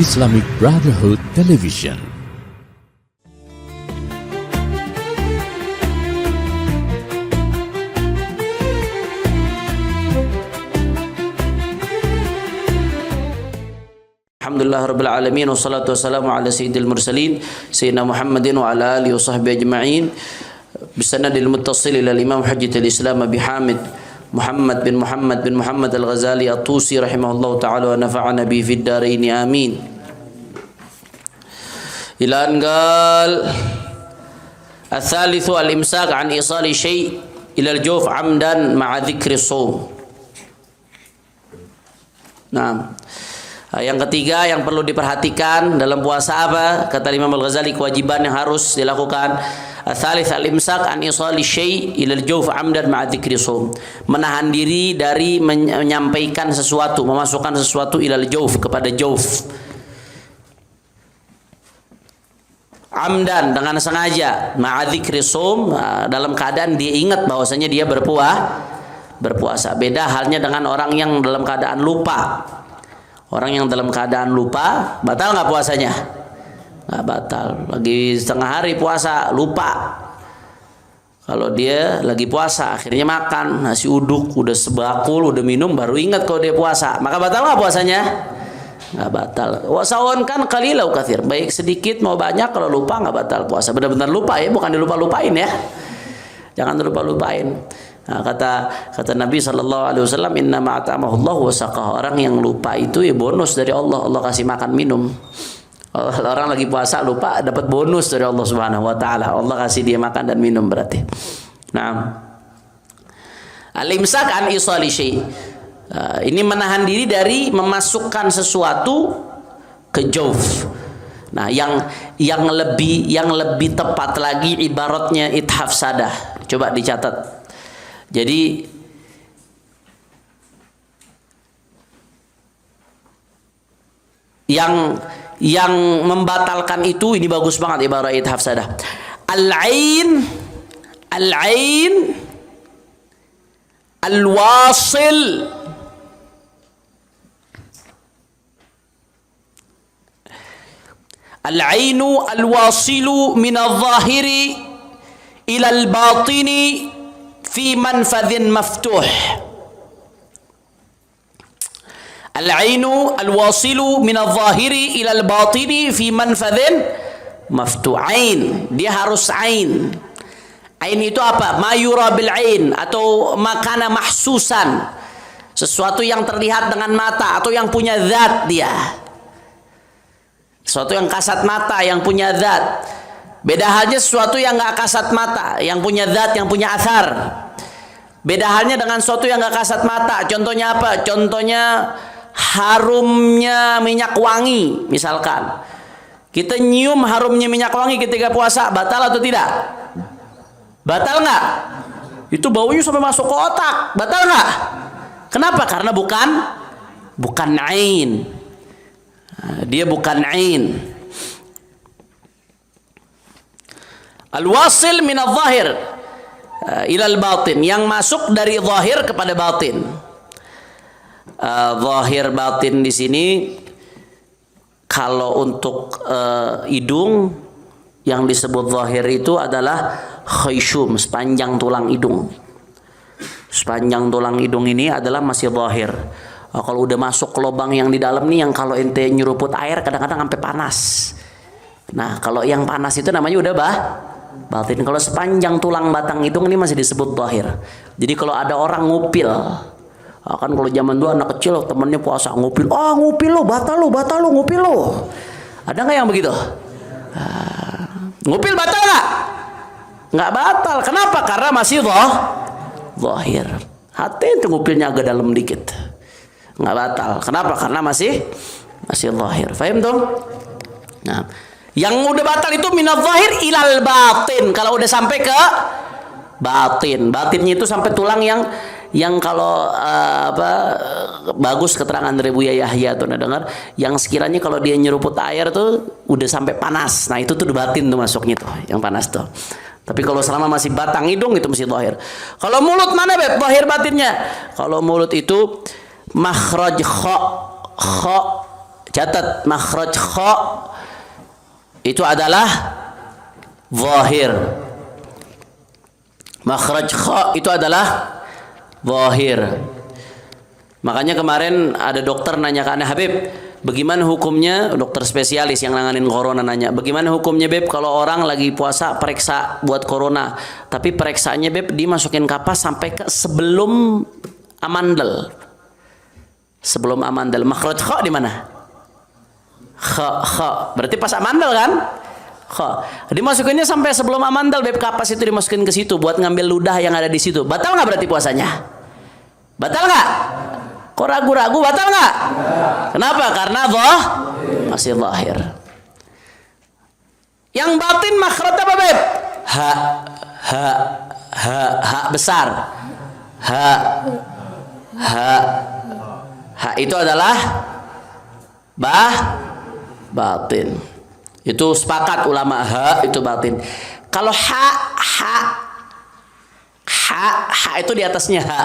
Islamic Brotherhood Television. Alhamdulillah Rabbil Alamin, wassalatu wassalamu ala sayyidil mursalin Sayyidina Muhammadin wa ala alihi wa sahbihi ajma'in bisanadil muttasil ila Imam Hujjatul Islam Abi Hamid Muhammad bin Muhammad Al-Ghazali At-Tusi rahimahullah ta'ala wa nafa'ana bihi fid dharain amin. Ila anqal Al-thalithu al-imsak an isali syai' ila al-jawf amdan ma'a dhikri shaum. Nah, yang ketiga yang perlu diperhatikan dalam puasa apa? Kata Imam Al-Ghazali, kewajiban yang harus dilakukan. Ats-tsalits al-imsak an isali syai' ila al-jawf 'amdan ma'a dzikri shaum. Menahan diri dari menyampaikan sesuatu, memasukkan sesuatu ila al-jawf, kepada jawf. Amdan, dengan sengaja, ma'a dzikri shaum, dalam keadaan dia ingat bahwasanya dia berpuasa. Beda halnya dengan orang yang dalam keadaan lupa. Orang yang dalam keadaan lupa, batal nggak puasanya? Nggak batal. Lagi setengah hari puasa, lupa. Kalau dia lagi puasa, akhirnya makan nasi uduk, udah sebakul, udah minum, baru ingat kalau dia puasa. Maka batal nggak puasanya? Nggak batal. Wasawan kan qalilau katsir. Baik sedikit mau banyak, kalau lupa nggak batal puasa. Benar-benar lupa ya, bukan dilupa-lupain ya. Jangan lupa-lupain. Nah, kata Nabi SAW, inna ma'atamahullahu wa saqah. Orang yang lupa itu ya bonus dari Allah. Allah kasih makan minum. Orang lagi puasa lupa, dapat bonus dari Allah Subhanahu wa taala. Allah kasih dia makan dan minum berarti. Nah, al-imsak an isali syai'. Ini menahan diri dari memasukkan sesuatu ke jawf. Nah, yang lebih tepat lagi ibaratnya ithaf sadah. Coba dicatat. Jadi yang membatalkan itu, ini bagus banget ibarat ithaf sadah. Al-ain al-wasil al-ainu al-wasilu min al-zahiri ila al-batini fi manfadhin maftuh. Al-ainu al-wasilu min al-zahiri ila al-batini fi manfadhin maftuh. Ain, dia harus ain. Ain itu apa? Ma yura bil ain, atau makana mahsusan, sesuatu yang terlihat dengan mata atau yang punya zat dia. Sesuatu yang kasat mata, yang punya zat. Beda halnya sesuatu yang nggak kasat mata, yang punya zat, yang punya athar. Beda halnya dengan sesuatu yang nggak kasat mata. Contohnya apa? Contohnya harumnya minyak wangi, misalkan. Kita nyium harumnya minyak wangi ketika puasa, batal atau tidak? Batal nggak? Itu baunya sampai masuk ke otak, batal nggak? Kenapa? Karena bukan ain. Dia bukan ain. Al-wasil min al-zahir ila al-batin, yang masuk dari zahir kepada batin. Zahir batin di sini kalau untuk hidung yang disebut zahir itu adalah khayshum, sepanjang tulang hidung. Sepanjang tulang hidung ini adalah masih zahir. Kalau udah masuk ke lubang yang di dalam nih, yang kalau ente nyeruput air kadang-kadang sampai panas. Nah, kalau yang panas itu namanya udah batin. Kalau sepanjang tulang batang hidung ini masih disebut zahir. Jadi kalau ada orang ngupil, kan kalau zaman dulu anak kecil temennya puasa ngupil, ngupil lo, batal lo, ngupil lo. Ada nggak yang begitu? Ngupil batal nggak? Nggak batal. Kenapa? Karena masih zahir. Hati itu ngupilnya agak dalam dikit, nggak batal. Kenapa? Karena masih zahir. Faham tuh? Nah, yang udah batal itu minadh zahir ilal batin. Kalau udah sampai ke batinnya itu sampai tulang yang kalau bagus keterangan dari Buya Yahya tuh dengar, yang sekiranya kalau dia nyeruput air tuh udah sampai panas. Nah, itu tuh batin tuh masuknya tuh, yang panas tuh. Tapi kalau selama masih batang hidung itu masih zahir. Kalau mulut mana zahir batinnya? Kalau mulut itu makhraj kha Catat, makhraj kha itu adalah zahir. Makhraj kha itu adalah zahir. Makanya kemarin ada dokter nanya ke Anda, Habib, bagaimana hukumnya, dokter spesialis yang nanganin corona nanya, bagaimana hukumnya Beb kalau orang lagi puasa periksa buat corona, tapi periksaannya Beb dimasukin kapas sampai ke sebelum amandel. Sebelum amandel. Makhraj kha di mana? Kha. Berarti pas amandel kan? Kha. Dimasukinnya sampai sebelum amandel, Beb, kapas itu dimasukin ke situ buat ngambil ludah yang ada di situ. Batal nggak berarti puasanya? Batal nggak? Kok ragu-ragu, batal nggak? Kenapa? Karena masih zahir. Yang batin makhraj apa, Beb? Ha besar. Ha itu adalah batin. Itu sepakat ulama, ha itu batin. Kalau ha itu di atasnya ha.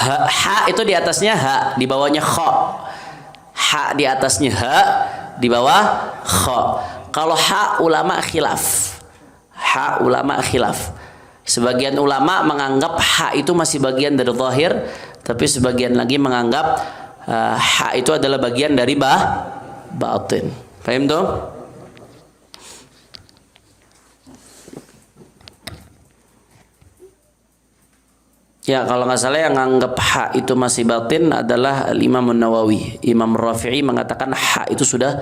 Ha itu di atasnya ha, di bawahnya kha. Ha di atasnya ha, di bawah kha. Kalau ha ulama khilaf. Ha ulama khilaf. Sebagian ulama menganggap ha itu masih bagian dari zahir, tapi sebagian lagi menganggap ha itu adalah bagian dari batin. Paham tuh? Ya, kalau nggak salah yang nganggap ha itu masih batin adalah Imam Nawawi. Imam Rafi'i mengatakan ha itu sudah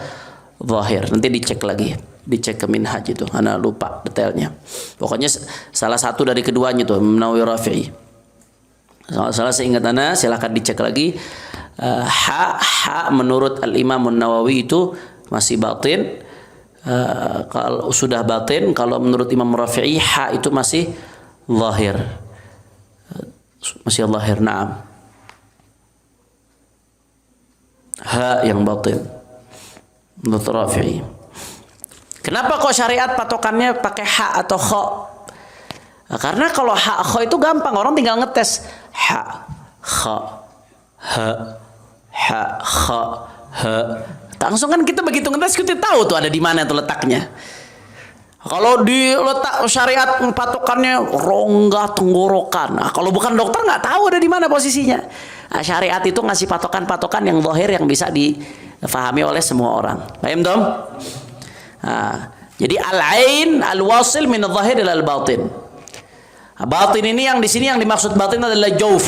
zahir. Nanti dicek lagi, dicek ke Minhaj itu. Ana lupa detailnya. Pokoknya salah satu dari keduanya tuh, Imam Nawawi, Rafi'i. Salah seingat ana, silakan dicek lagi. Ha menurut Al-Imam Nawawi itu masih batin. Kalau sudah batin, kalau menurut Imam Rafi'i ha itu masih zahir. Masih zahir, na'am. Ha yang batin menurut Rafi'i. Kenapa kok syariat patokannya pakai ha atau kha? Karena kalau ha kha itu gampang, orang tinggal ngetes ha kha ha ha kha ha. Langsung kan kita begitu ngetes kita tahu tuh ada di mana tuh letaknya. Kalau di letak syariat patokannya rongga tenggorokan. Nah, kalau bukan dokter nggak tahu ada di mana posisinya. Nah, syariat itu ngasih patokan-patokan yang zahir yang bisa difahami oleh semua orang. Paham dong? Nah, jadi al-ain al-wasil min adh-dhahir ila al-batin. Nah, batin ini yang di sini yang dimaksud batin adalah jauf.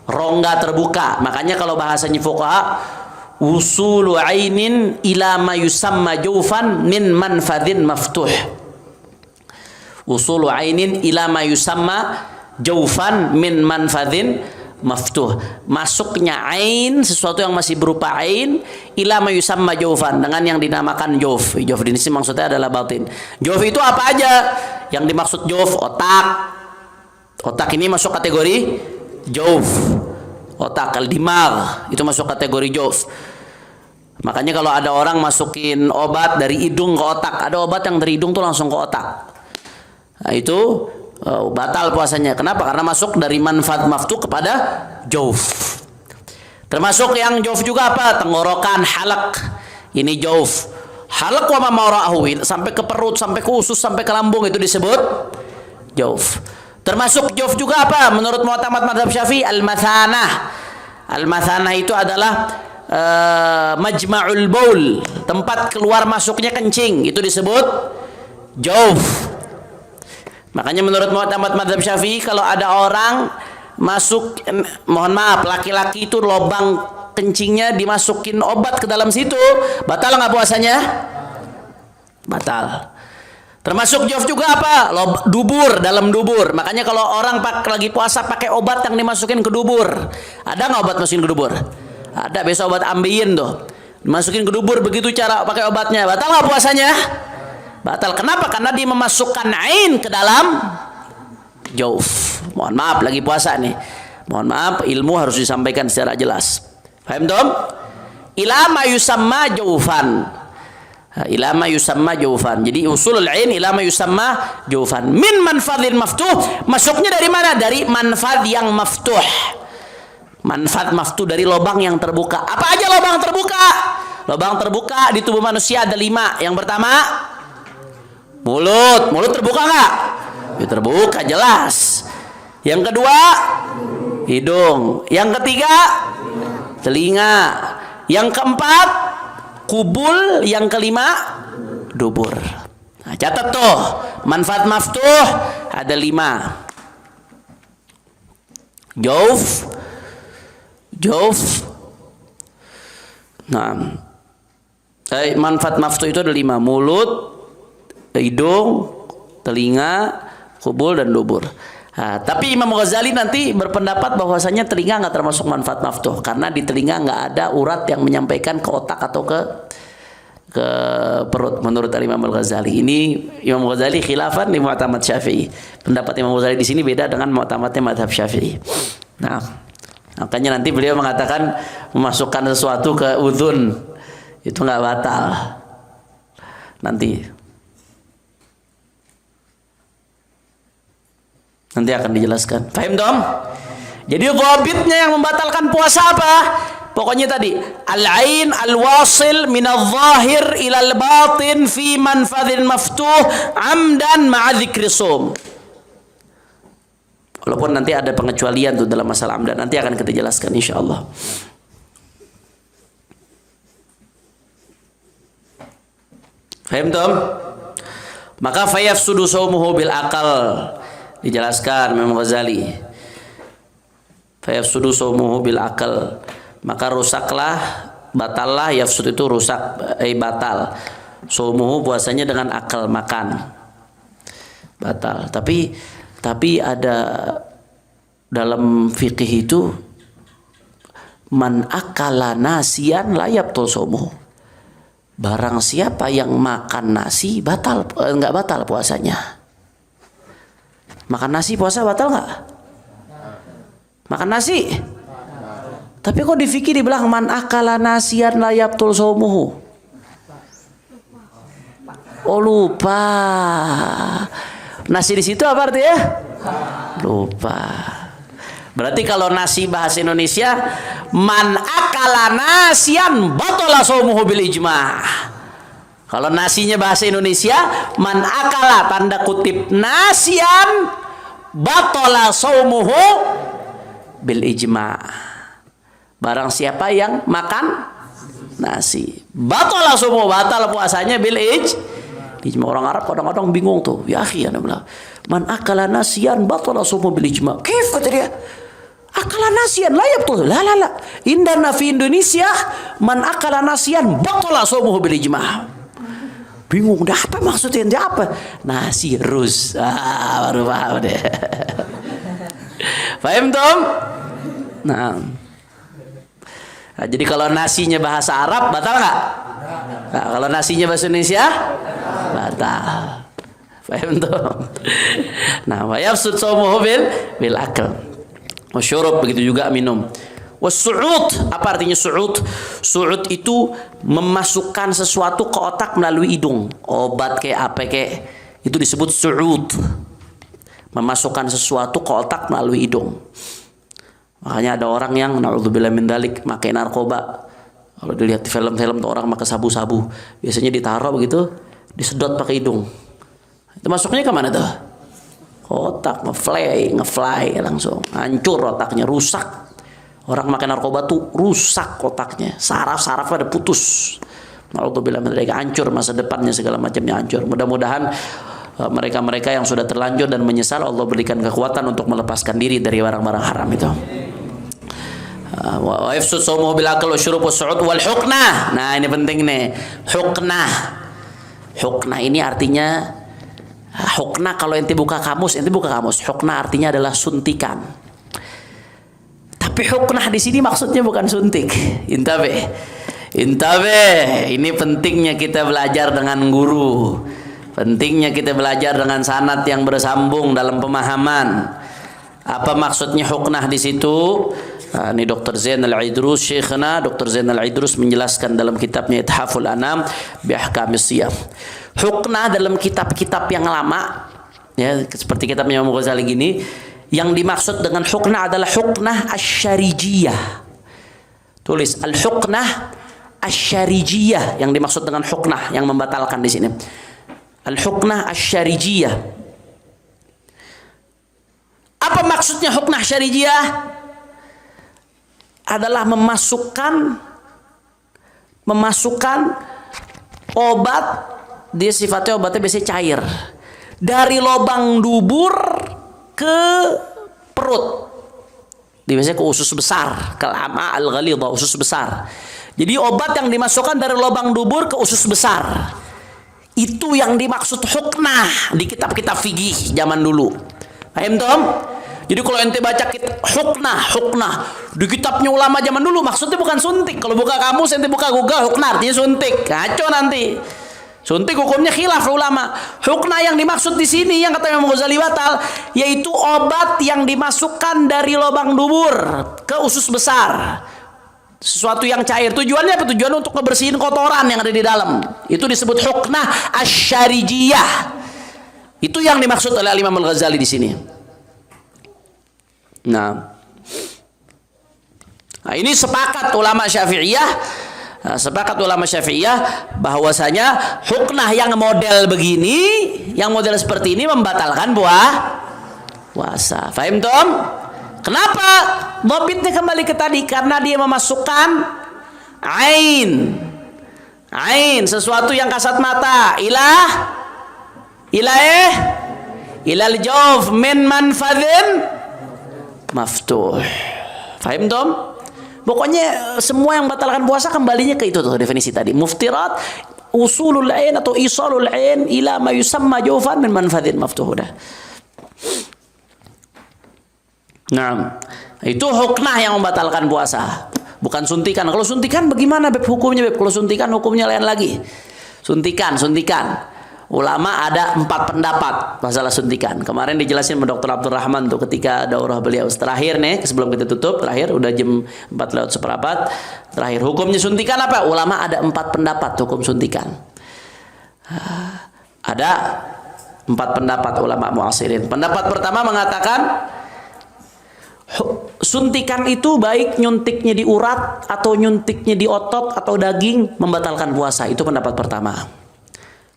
Rongga terbuka. Makanya kalau bahasanya fuqaha, usulu ainin ila ma yusamma jaufan min manfadhin maftuh. Usulu ainin ila ma yusamma jaufan min manfadhin maftuh. Masuknya ain, sesuatu yang masih berupa ain, ila ma yusamma jaufan, dengan yang dinamakan jauf. Jauf di sini maksudnya adalah batin. Jauf itu apa aja? Yang dimaksud jauf, otak. Otak ini masuk kategori jauf. Otak, al-dimagh itu masuk kategori jauf. Makanya kalau ada orang masukin obat dari hidung ke otak, ada obat yang dari hidung tuh langsung ke otak. Nah, itu batal puasanya. Kenapa? Karena masuk dari manfaat maftuh kepada jauf. Termasuk yang jauf juga apa? Tenggorokan, halak. Ini jauf. Halak wa mamarahu, sampai ke perut, sampai ke usus, sampai ke lambung, itu disebut jauf. Termasuk jauf juga apa? Menurut mu'tamad mazhab Syafi'i, al-mathanah. Al-mathanah itu adalah majma'ul baul, tempat keluar masuknya kencing, itu disebut jauf. Makanya menurut mu'tamad mazhab Syafi'i, kalau ada orang masuk, mohon maaf, laki-laki itu lubang kencingnya dimasukin obat ke dalam situ, batal nggak puasanya? Batal. Termasuk jauf juga apa? Dubur, dalam dubur. Makanya kalau orang lagi puasa pakai obat yang dimasukin ke dubur. Ada nggak obat masukin ke dubur? Ada, biasa obat ambeien tuh. Dimasukin ke dubur, begitu cara pakai obatnya. Batal nggak puasanya? Batal. Kenapa? Karena dia memasukkan ain ke dalam jauf. Mohon maaf, lagi puasa nih. Mohon maaf, ilmu harus disampaikan secara jelas. Paham dong? Ila ma yusamma jaufan. Ila ma yusamma jaufan. Jadi usulul ain ila ma yusamma jaufan. Min manfadhil maftuh. Masuknya dari mana? Dari manfadh yang maftuh. Manfaat maftuh dari lubang yang terbuka. Apa aja lubang terbuka? Lubang terbuka di tubuh manusia ada 5. Yang pertama, mulut. Mulut terbuka nggak? Ya, terbuka jelas. Yang kedua, hidung. Yang ketiga, telinga. Yang keempat, kubul. Yang kelima, dubur. Nah, catat tuh, manfaat maftuh ada 5. Jauf. Nah, manfaat maftuh itu ada 5. Mulut, hidung, telinga, kubul, dan dubur. Nah, tapi Imam Ghazali nanti berpendapat bahwasanya telinga nggak termasuk manfaat maftuh karena di telinga nggak ada urat yang menyampaikan ke otak atau ke perut menurut Imam Al-Ghazali. Ini Imam Ghazali khilafan di mu'tamad Syafi'i. Pendapat Imam Ghazali di sini beda dengan mu'tamadnya mazhab Syafi'i. Nah, makanya nanti beliau mengatakan memasukkan sesuatu ke udhun itu nggak batal. Nanti akan dijelaskan. Paham dong? Jadi dhabitnya yang membatalkan puasa apa? Pokoknya tadi al-ain al-wasil min al-zahir ila al-batin fi manfadhin maftuh amdan ma'a dzikri shaum. Walaupun nanti ada pengecualian tuh dalam masalah amdan, nanti akan kita jelaskan insyaallah. Paham tom? Maka fayafsudu shaumuhu bil aqal. Dijelaskan Imam Ghazali. Fayafsudu shaumuhu bil aqal. Maka rusaklah, batallah, yafsud itu rusak, batal. Shaumuhu puasanya dengan akal, makan. Batal. Tapi ada dalam fikih itu man akala nasian la yabtul shaumuhu. Barang siapa yang makan nasi enggak batal puasanya. Makan nasi puasa batal enggak? Makan nasi? Tapi kok di fikih dibilang man akala nasian la yabtul shaumuhu. Oh, lupa. Nasi di situ apa artinya? Lupa. Berarti kalau nasi bahasa Indonesia man akala nasian batala shaumuhu bil ijma'. Kalau nasinya bahasa Indonesia man akala tanda kutip nasian batala shaumuhu bil ijma'. Barang siapa yang makan nasi batala shaumuhu, batal puasanya bil ijma'. Orang Arab kadang-kadang bingung tuh. Ya akhi, ana bilang, man akala nasian batala shaumuhu bil ijma'. Kif kata dia? Akala nasian la yabtul. La. Indana fi Indonesia man akala nasian batala shaumuhu bil ijma'. Bingung, dah apa maksudnya? Dia apa? Nasi rus. Baru paham deh. Paham tom? Nah, jadi kalau nasinya bahasa Arab batal nggak? Nah, kalau nasinya bahasa Indonesia batal. Paham tuh? Nah, wa yafsud shaumuhu bil akal. Wasyurub, begitu juga minum. Wasu'ud, apa artinya su'ud? Su'ud itu memasukkan sesuatu ke otak melalui hidung. Obat kayak apa kayak itu disebut su'ud. Memasukkan sesuatu ke otak melalui hidung. Makanya ada orang yang na'udzubillah min dzalik pakai narkoba. Kalau dilihat di film-film tuh orang pakai sabu-sabu, biasanya ditaruh begitu, disedot pakai hidung. Itu masuknya ke mana tuh? Otak ngefly langsung. Hancur otaknya, rusak. Orang makan narkoba tuh rusak otaknya. Saraf ada putus. Na'udzubillah min dzalik, hancur masa depannya, segala macamnya hancur. Mudah-mudahan mereka-mereka yang sudah terlanjur dan menyesal Allah berikan kekuatan untuk melepaskan diri dari barang-barang haram itu. Wa yafsud shaumuhu bil akal wa syurub was-su'ud wal huknah. Nah, ini penting nih. Huknah. Huknah ini artinya huknah, kalau ente buka kamus. Huknah artinya adalah suntikan. Tapi huknah di sini maksudnya bukan suntik. Intabe. Ini pentingnya kita belajar dengan guru. Pentingnya kita belajar dengan sanad yang bersambung dalam pemahaman. Apa maksudnya huknah di situ? Nah, ini Dr. Zain Al-Idrus, Syekhna Dr. Zain Al-Idrus menjelaskan dalam kitabnya Ithaful Anam bi Ahkamis Shiyam. Huknah dalam kitab-kitab yang lama, ya seperti kitabnya Imam Ghazali gini, Yang dimaksud dengan huknah adalah huknah asy-syarijiyah. Tulis al-huknah asy-syarijiyah, yang dimaksud dengan huknah yang membatalkan di sini. Al-huknah asy-syarijiyah. Apa maksudnya huknah syarijiyah? Adalah memasukkan obat, dia sifatnya obatnya biasanya cair, dari lubang dubur ke perut. Dia biasanya ke usus besar, ke al-ama al-ghalidha, usus besar. Jadi obat yang dimasukkan dari lubang dubur ke usus besar. Itu yang dimaksud huknah di kitab-kitab fikih zaman dulu. Paham Tom? Jadi kalau ente baca huknah di kitabnya ulama zaman dulu, maksudnya bukan suntik. Kalau buka kamus, ente buka Google, huknah artinya suntik. Kacau nanti. Suntik hukumnya khilaf ulama. Huknah yang dimaksud di sini yang kata Imam Ghazali batal, yaitu obat yang dimasukkan dari lubang dubur ke usus besar. Sesuatu yang cair. Tujuannya apa? Tujuan untuk ngebersihin kotoran yang ada di dalam. Itu disebut huknah asy-syarijiyah. Itu yang dimaksud oleh Imam Al-Ghazali di sini. Nah, ini sepakat ulama Syafi'iyah, bahwasanya huknah yang model begini, yang model seperti ini membatalkan puasa. Faham Tom? Kenapa? Dhabitnya kembali ke tadi, karena dia memasukkan ain, sesuatu yang kasat mata, ilal jawf min manfadhin maftuh. Faham Tom? Pokoknya semua yang batalkan puasa kembalinya ke itu tuh definisi tadi. Muftirat usulul ain atau isalul ain ila ma yusamma jawfan min manfadhin maftuh. Nah, itu huknah yang membatalkan puasa, bukan suntikan. Kalau suntikan bagaimana Beb hukumnya Beb? Kalau suntikan hukumnya lain lagi. Suntikan. Ulama ada 4 pendapat masalah suntikan. Kemarin dijelasin sama Dr. Abdul Rahman tuh ketika daurah beliau terakhir nih, sebelum kita tutup terakhir udah jam 4:04. Terakhir hukumnya suntikan apa? Ulama ada 4 pendapat hukum suntikan. Ada 4 pendapat ulama muasirin. Pendapat pertama mengatakan suntikan itu baik nyuntiknya di urat atau nyuntiknya di otot atau daging membatalkan puasa. Itu pendapat pertama.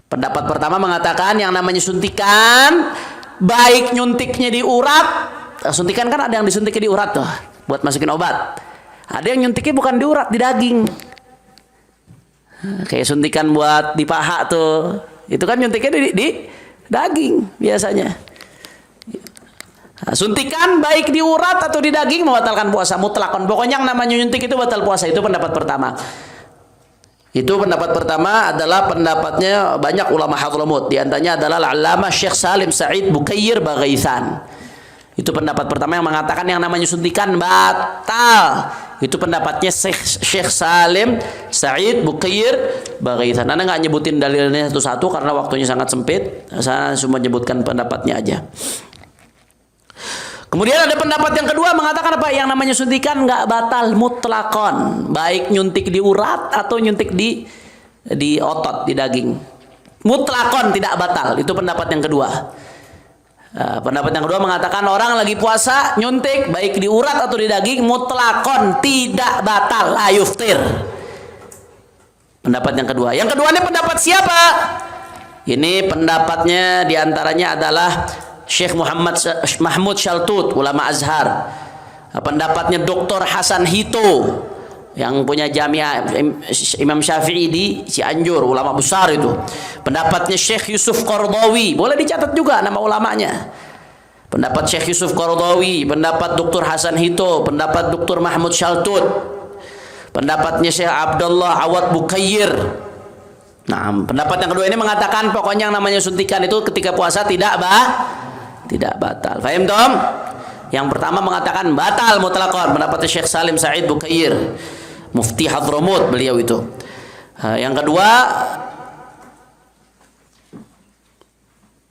Pendapat pertama mengatakan yang namanya suntikan baik nyuntiknya di urat. Suntikan kan ada yang disuntiknya di urat tuh buat masukin obat. Ada yang nyuntiknya bukan di urat, di daging. Kayak suntikan buat di paha tuh. Itu kan nyuntiknya di daging biasanya. Nah, suntikan baik di urat atau di daging membatalkan puasa mutlakon. Pokoknya yang namanya nyuntik itu batal puasa. Itu pendapat pertama. Itu pendapat pertama adalah pendapatnya banyak ulama Hadramut. Di antaranya adalah Al-Allamah Syekh Salim Sa'id Bukayyir Baghaithan. Itu pendapat pertama yang mengatakan yang namanya suntikan batal. Itu pendapatnya Syekh Salim Sa'id Bukayyir Baghaithan. Anda nggak nyebutin dalilnya satu-satu karena waktunya sangat sempit. Saya cuma menyebutkan pendapatnya aja. Kemudian ada pendapat yang kedua mengatakan apa? Yang namanya suntikan nggak batal mutlakon, baik nyuntik di urat atau nyuntik di otot, di daging. Mutlakon tidak batal. Itu pendapat yang kedua. Pendapat yang kedua mengatakan orang lagi puasa nyuntik baik di urat atau di daging mutlakon tidak batal, la yuftir. Pendapat yang kedua. Yang kedua ini pendapat siapa? Ini pendapatnya diantaranya adalah Syekh Mahmud Shaltut, ulama Azhar. Pendapatnya Dr. Hasan Hito yang punya Jamiah Imam Syafi'i di Cianjur, ulama besar itu. Pendapatnya Syekh Yusuf Qaradawi, boleh dicatat juga nama ulamanya. Pendapat Syekh Yusuf Qaradawi, pendapat Dr. Hasan Hito, pendapat Dr. Mahmud Shaltut, pendapatnya Syekh Abdullah Awad Bukayyir. Nah, pendapat yang kedua ini mengatakan pokoknya yang namanya suntikan itu ketika puasa tidak batal. Faham Tom? Yang pertama mengatakan batal mutlaqan, pendapatnya Syekh Salim Sa'id Bukayyir, Mufti Hadramut beliau itu. Yang kedua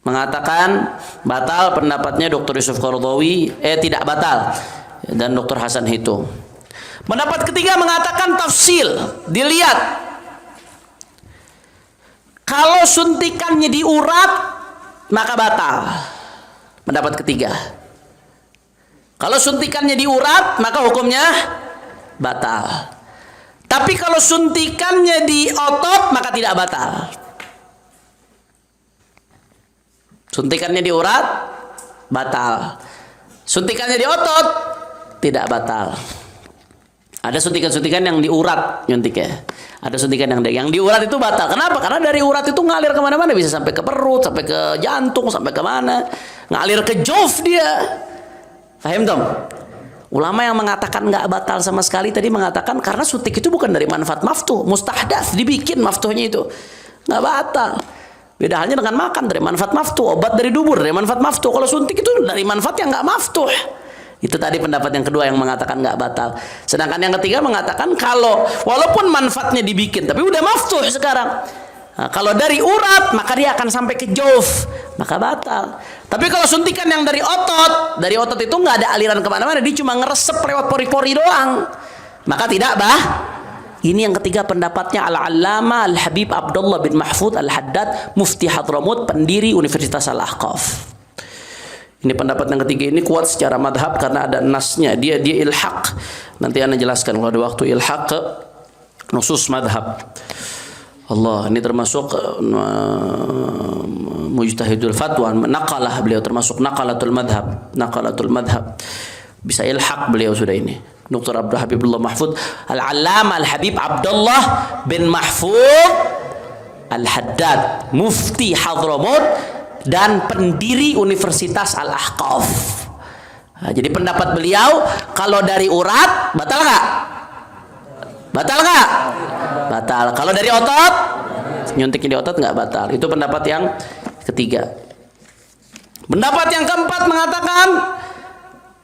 mengatakan batal, pendapatnya Dr. Yusuf Qaradawi, tidak batal, dan Dr. Hasan Hito. Pendapat ketiga mengatakan tafsil, dilihat. Kalau suntikannya di urat maka batal. Pendapat ketiga. Kalau suntikannya di urat, maka hukumnya batal. Tapi kalau suntikannya di otot, maka tidak batal. Suntikannya di urat, batal. Suntikannya di otot, tidak batal. Ada suntikan-suntikan yang di urat nyuntik ya. Ada suntikan yang di urat itu batal. Kenapa? Karena dari urat itu ngalir kemana-mana, bisa sampai ke perut, sampai ke jantung, sampai ke mana, ngalir ke jov dia. Faham dong? Ulama yang mengatakan nggak batal sama sekali tadi mengatakan karena suntik itu bukan dari manfaat maftuh, mustahdath, dibikin maftuhnya itu, nggak batal. Beda halnya dengan makan, dari manfaat maftuh, obat dari dubur dari manfaat maftuh. Kalau suntik itu dari manfaat yang nggak maftuh. Itu tadi pendapat yang kedua yang mengatakan nggak batal. Sedangkan yang ketiga mengatakan kalau walaupun manfaatnya dibikin, tapi udah maftuh sekarang. Nah, kalau dari urat maka dia akan sampai ke jov, maka batal. Tapi kalau suntikan yang dari otot itu nggak ada aliran kemana-mana, dia cuma ngeresep lewat pori-pori doang, maka tidak Ini yang ketiga pendapatnya Al-Allamah Al-Habib Abdullah bin Mahfud Al-Haddad, Mufti Hadramut, pendiri Universitas Al-Ahqaf. Ini pendapat yang ketiga, ini kuat secara madhab karena ada nasnya. Dia ilhaq. Nanti anda jelaskan kalau ada waktu ilhaq ke nusus madhab. Allah, ini termasuk mujtahidul fatwa, naqalah beliau, termasuk naqalatul madhab. Bisa ilhaq beliau sudah ini. Dr. Abdul Habibullah Mahfud Al-Allamah Al-Habib Abdullah bin Mahfud Al-Haddad, Mufti Hadramut dan pendiri Universitas Al-Ahqaf. Nah, jadi pendapat beliau kalau dari urat batal nggak? Batal nggak? Batal. Kalau dari otot, nyuntiknya di otot nggak batal. Itu pendapat yang ketiga. Pendapat yang keempat mengatakan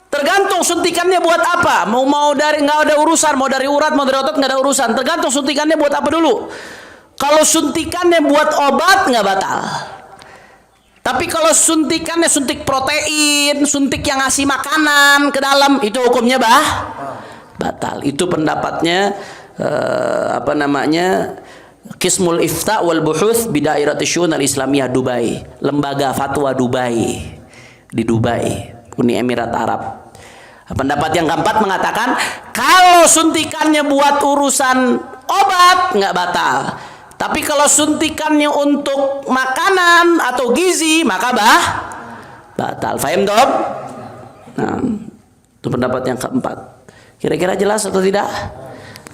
tergantung suntikannya buat apa. Mau dari nggak ada urusan, mau dari urat, mau dari otot nggak ada urusan. Tergantung suntikannya buat apa dulu. Kalau suntikannya buat obat nggak batal. Tapi kalau suntikannya suntik protein, suntik yang ngasih makanan ke dalam, itu hukumnya batal. Itu pendapatnya Qismul Ifta wal Buhuth bi Dairati Syu'un Al-Islamiyah Dubai, lembaga fatwa Dubai di Dubai, Uni Emirat Arab. Pendapat yang keempat mengatakan kalau suntikannya buat urusan obat nggak batal. Tapi kalau suntikannya untuk makanan atau gizi maka batal. Faham dong? Nah, itu pendapat yang keempat. Kira-kira jelas atau tidak?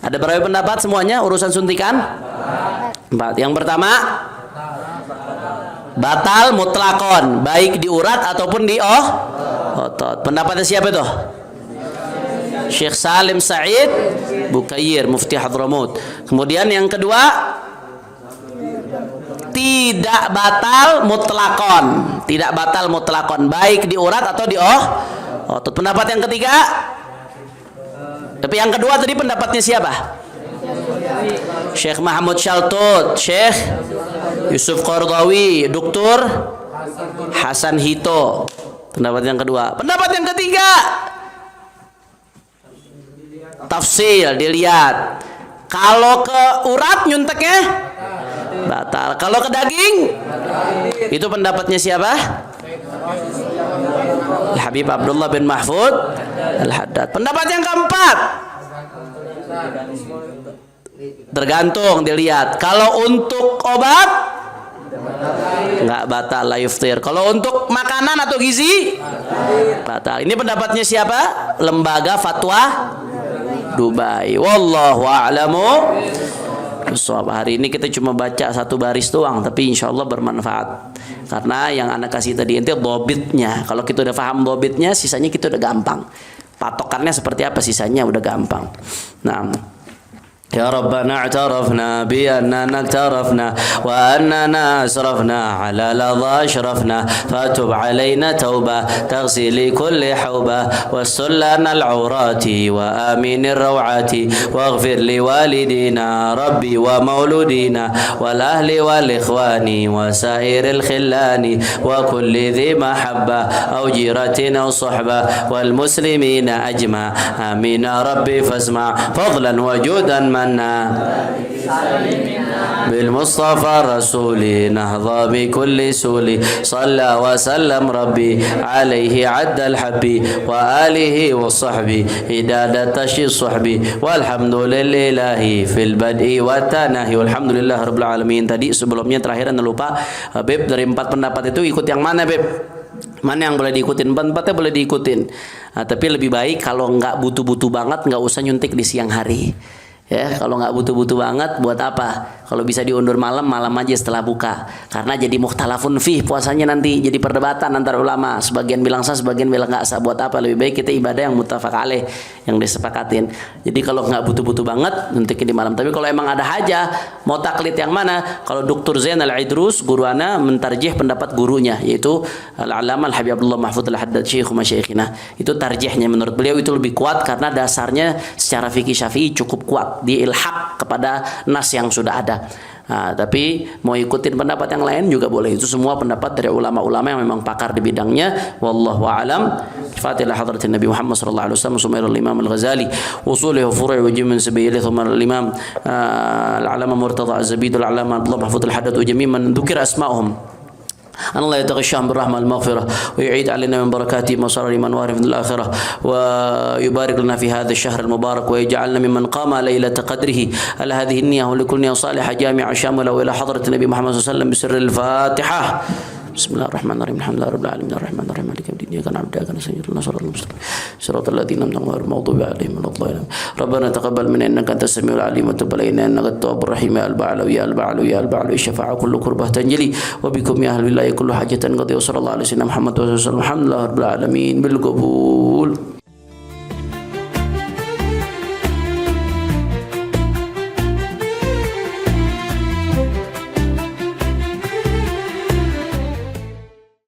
Ada berapa pendapat semuanya urusan suntikan? 4. Yang pertama, batal mutlakon, baik di urat ataupun di otot. Pendapatnya siapa itu? Syekh Salim Said Bukair, Mufti Hadramut. Kemudian yang kedua, tidak batal mutlakon, baik di urat atau di otot. Pendapat yang ketiga, tapi yang kedua tadi pendapatnya siapa? Syekh Mahmud Shaltut, Syekh Yusuf Qardawi, Dr. Hasan Hito. Pendapat yang kedua. Pendapat yang ketiga, tafsil, dilihat. Kalau ke urat nyunteknya batal. Kalau ke daging, itu pendapatnya siapa? Habib Abdullah bin Mahfud Al-Haddad. Pendapat yang keempat, tergantung, dilihat. Kalau untuk obat nggak batal, la yuftir. Kalau untuk makanan atau gizi batal. Ini pendapatnya siapa? Lembaga Fatwa Dubai. Wallahu a'lamu. Hari ini kita cuma baca satu baris doang, tapi insya Allah bermanfaat. Karena yang anak kasih tadi itu dobitnya. Kalau kita udah paham dobitnya, sisanya kita udah gampang. Patokannya seperti apa, sisanya udah gampang. Nah, يا ربنا اعترفنا بأننا اقترفنا وأننا أسرفنا على لظى أشرفنا فتب علينا توبة تغسل كل حوبة واستر لنا العورات وآمن الروعات واغفر لوالدينا ربي ومولودينا والأهل والإخوان وسائر الخلان وكل ذي محبة أو جيرة أو صحبة والمسلمين أجمع آمين ربي فاسمع فضلا وجودا منا بالمصطفى الرسول نهضى بكل سول صلى وسلم ربي عليه عد الحب وآله وصحبه هدادة تشي الصحب والحمد لله في البدء والتناهي والحمد لله رب العالمين. Tadi sebelumnya terakhir anda lupa, Beb, dari 4 pendapat itu ikut yang mana, Beb? Mana yang boleh diikutin? 4-4-nya boleh diikutin. Nah, tapi lebih baik kalau nggak butuh-butuh banget nggak usah nyuntik di siang hari. Ya, kalau nggak butuh-butuh banget buat apa? Kalau bisa diundur malam aja setelah buka. Karena jadi mukhtalafun fih puasanya nanti jadi perdebatan antara ulama. Sebagian bilang sah, sebagian bilang nggak sah. Buat apa? Lebih baik kita ibadah yang muttafaq alaih, yang disepakatin. Jadi kalau nggak butuh-butuh banget nyuntikin di malam. Tapi kalau emang ada haja mau taklid yang mana? Kalau Dr. Zain Al-Idrus guru ana mentarjih pendapat gurunya, yaitu Al-Allamah Al-Habib Abdullah Mahfudz Al-Haddad Syekh Masyayikhina. Itu tarjihnya menurut beliau itu lebih kuat karena dasarnya secara fikih Syafi'i cukup kuat, di ilhaq kepada nas yang sudah ada. Nah, tapi mau ikutin pendapat yang lain juga boleh. Itu semua pendapat dari ulama-ulama yang memang pakar di bidangnya. Wallahu a'lam. Fatihah hadratin Nabi Muhammad sallallahu alaihi wasallam, sumairul Imam Al-Ghazali, usulih wa furu'i wa jimin sabayilih, thumma al-Imam Al-Alama Murtada Az-Zabid, Al-Alama Abdullah Mahfudz Al-Haddad wa jami' man dzukira asma'uhum. أن الله يتغشاهم بالرحمة والمغفرة ويعيد علينا من بركاته مصار من وارث الآخرة ويبارك لنا في هذا الشهر المبارك ويجعلنا ممن قام ليلة قدره على هذه النية ولكل نية صالحة جامعة شاملة وإلى حضرة النبي محمد صلى الله عليه وسلم بسر الفاتحة. بسم الله الرحمن الرحيم الحمد لله رب العالمين الرحمن الرحيم مالك يوم الدين إياك نعبد وإياك نستعين اهدنا الصراط المستقيم صراط الذين أنعمت عليهم غير المغضوب عليهم ولا الضالين. ربنا تقبل منا إنك أنت السميع العليم وتب علينا إنك التواب الرحيم. يا البعل يا البعل يا البعل الشفاعة كل كربة تنجلي وبكم يا أهل الله كل حاجة قضي. وصلى الله على سيدنا محمد وصلى الله عليه وسلم. الحمد لله رب العالمين بالقبول.